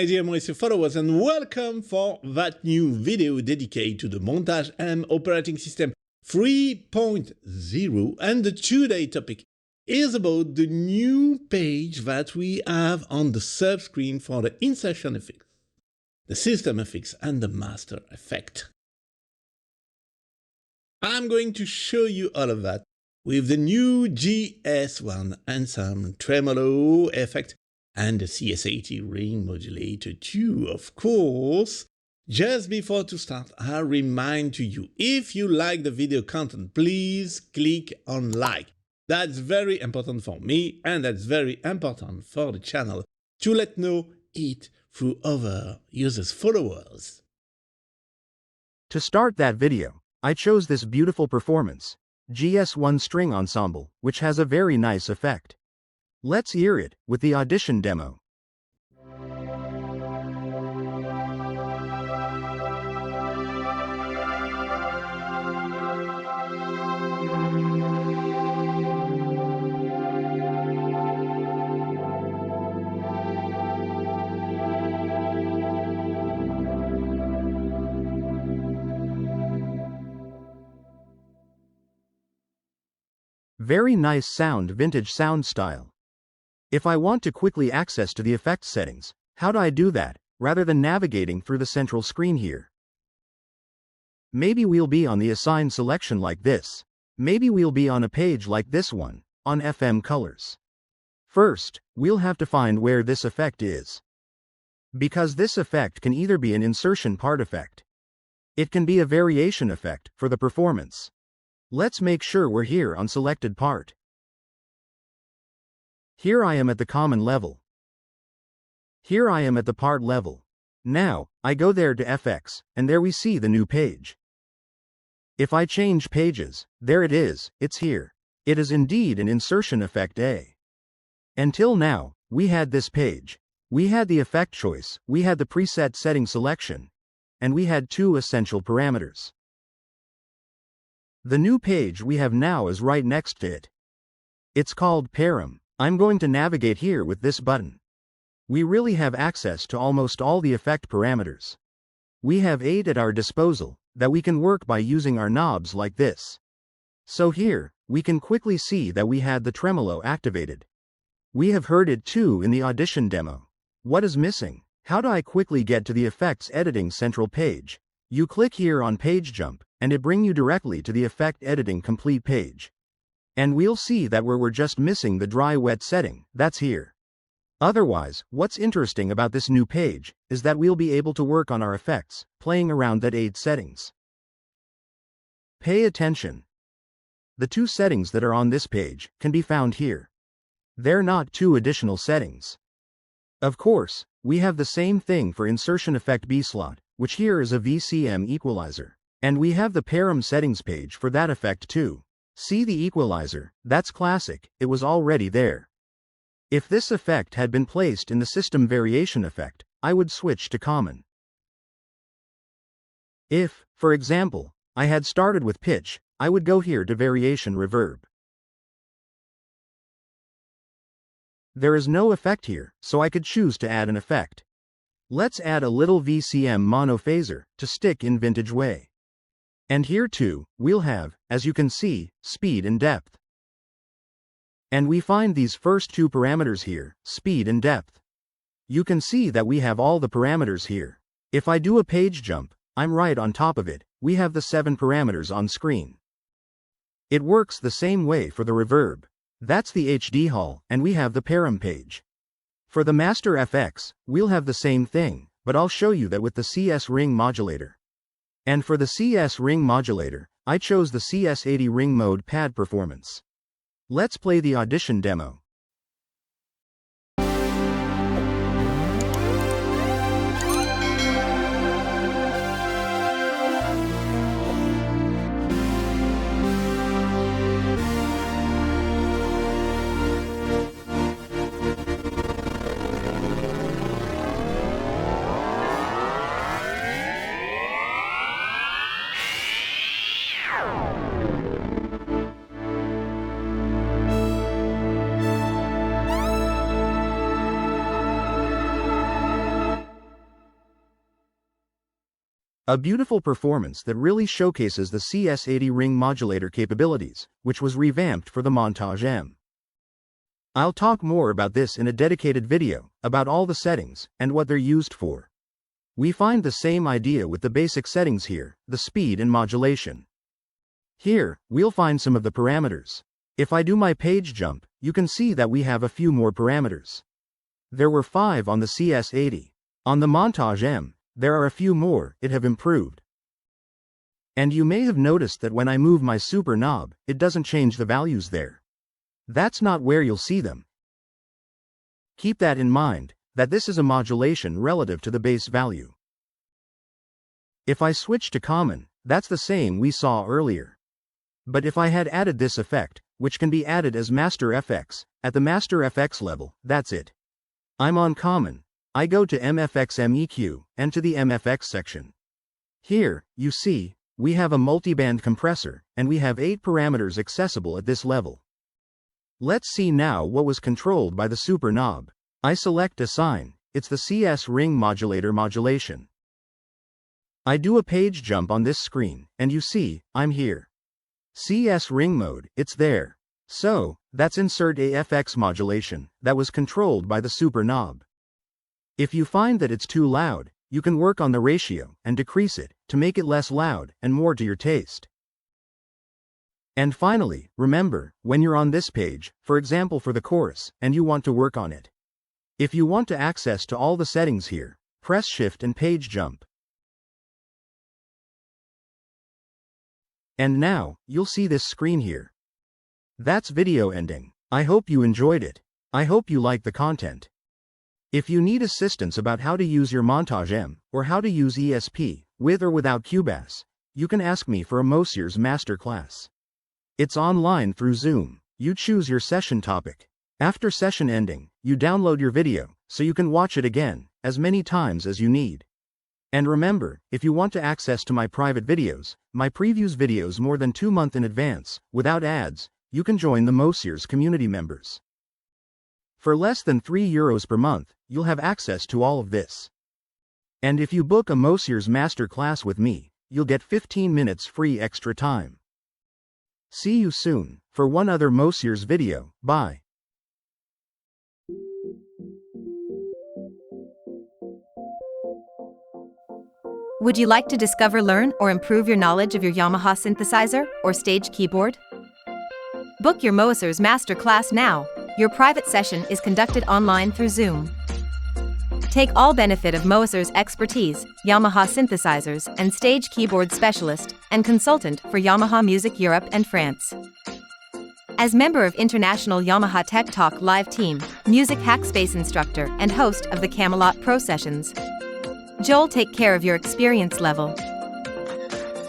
my dear Moessieurs followers, and welcome for that new video dedicated to the Montage M operating system 3.0. And the today's topic is about the new page that we have on the subscreen for the insertion effects, the system effects, and the master effect. I'm going to show you all of that with the new GS1 Ens Tremolo effect and the CS Ring Modulator too, of course. Just before to start, I remind to you, if you like the video content, please click on like. That's very important for me, and that's very important for the channel to let know it through other users' followers. To start that video, I chose this beautiful performance, GS1 String Ensemble, which has a very nice effect. Let's hear it with the audition demo. Very nice sound, vintage sound style. If I want to quickly access to the effects settings, how do I do that, rather than navigating through the central screen here? Maybe we'll be on the assigned selection like this. Maybe we'll be on a page like this one, on FM colors. First, we'll have to find where this effect is. Because this effect can either be an insertion part effect. It can be a variation effect for the performance. Let's make sure we're here on selected part. Here I am at the common level. Here I am at the part level. Now, I go there to FX, and there we see the new page. If I change pages, there it is, it's here. It is indeed an insertion effect A. Until now, we had this page. We had the effect choice, we had the preset setting selection, and we had two essential parameters. The new page we have now is right next to it. It's called Param. I'm going to navigate here with this button. We really have access to almost all the effect parameters. We have 8 at our disposal that we can work by using our knobs like this. So here, we can quickly see that we had the tremolo activated. We have heard it too in the audition demo. What is missing? How do I quickly get to the effects editing central page? You click here on page jump, and it brings you directly to the effect editing complete page. And we'll see that we're just missing the dry-wet setting, that's here. Otherwise, what's interesting about this new page is that we'll be able to work on our effects, playing around that 8 settings. Pay attention. The 2 settings that are on this page can be found here. They're not 2 additional settings. Of course, we have the same thing for insertion effect B slot, which here is a VCM equalizer. And we have the Param settings page for that effect too. See the equalizer, that's classic, it was already there. If this effect had been placed in the system variation effect, I would switch to common. If, for example, I had started with pitch, I would go here to variation reverb. There is no effect here, so I could choose to add an effect. Let's add a little VCM monophaser to stick in vintage way. And here too, we'll have, as you can see, speed and depth. And we find these first 2 parameters here, speed and depth. You can see that we have all the parameters here. If I do a page jump, I'm right on top of it, we have the 7 parameters on screen. It works the same way for the reverb. That's the HD Hall, and we have the Param page. For the Master FX, we'll have the same thing, but I'll show you that with the CS Ring Modulator. And for the CS Ring Modulator, I chose the CS Ring Mode Pad Performance. Let's play the audition demo. A beautiful performance that really showcases the CS Ring Modulator capabilities, which was revamped for the Montage M. I'll talk more about this in a dedicated video, about all the settings, and what they're used for. We find the same idea with the basic settings here, the speed and modulation. Here, we'll find some of the parameters. If I do my page jump, you can see that we have a few more parameters. There were 5 on the CS80. On the Montage M, there are a few more, it have improved. And you may have noticed that when I move my super knob, it doesn't change the values there. That's not where you'll see them. Keep that in mind, that this is a modulation relative to the base value. If I switch to common, that's the same we saw earlier. But if I had added this effect, which can be added as Master FX, at the Master FX level, that's it. I'm on common. I go to FX MEQ, and to the FX section. Here, you see, we have a multiband compressor, and we have 8 parameters accessible at this level. Let's see now what was controlled by the super knob. I select Assign, it's the CS Ring Modulator modulation. I do a page jump on this screen, and you see, I'm here. CS Ring Mode, it's there. So, that's Insert a FX modulation, that was controlled by the super knob. If you find that it's too loud, you can work on the ratio, and decrease it, to make it less loud, and more to your taste. And finally, remember, when you're on this page, for example for the chorus, and you want to work on it. If you want to access to all the settings here, press Shift and page jump. And now, you'll see this screen here. That's video ending. I hope you enjoyed it. I hope you like the content. If you need assistance about how to use your Montage M, or how to use ESP, with or without Cubase, you can ask me for a Moessieurs masterclass. It's online through Zoom. You choose your session topic. After session ending, you download your video, so you can watch it again, as many times as you need. And remember, if you want to access to my private videos, my previews videos more than 2 months in advance, without ads, you can join the Moessieurs community members. For less than €3 per month, you'll have access to all of this. And if you book a Moessieurs masterclass with me, you'll get 15 minutes free extra time. See you soon, for one other Moessieurs video. Bye. Would you like to discover, learn, or improve your knowledge of your Yamaha synthesizer or stage keyboard? Book your Moessieurs masterclass now. Your private session is conducted online through Zoom. Take all benefit of Moessieurs' expertise, Yamaha synthesizers and stage keyboard specialist and consultant for Yamaha Music Europe and France. As member of International Yamaha Tech Talk live team, music hackspace instructor and host of the Camelot Pro Sessions, Joel take care of your experience level.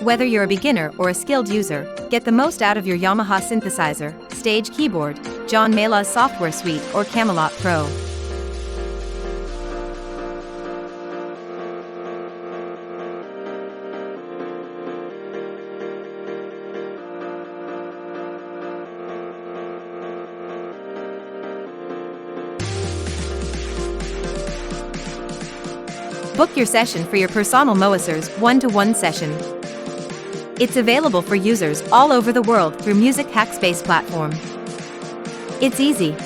Whether you're a beginner or a skilled user, get the most out of your Yamaha synthesizer, stage keyboard, John Mela's software suite or Camelot Pro. Book your session for your personal Moessieurs one-to-one session. It's available for users all over the world through Music Hackspace platform. It's easy.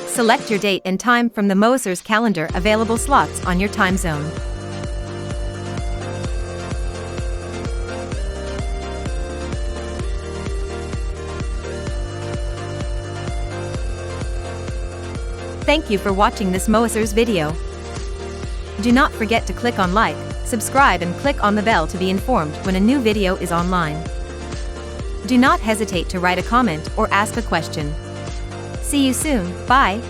Select your date and time from the Moessieurs calendar available slots on your time zone. Thank you for watching this Moessieurs video. Do not forget to click on like, subscribe and click on the bell to be informed when a new video is online. Do not hesitate to write a comment or ask a question. See you soon, bye!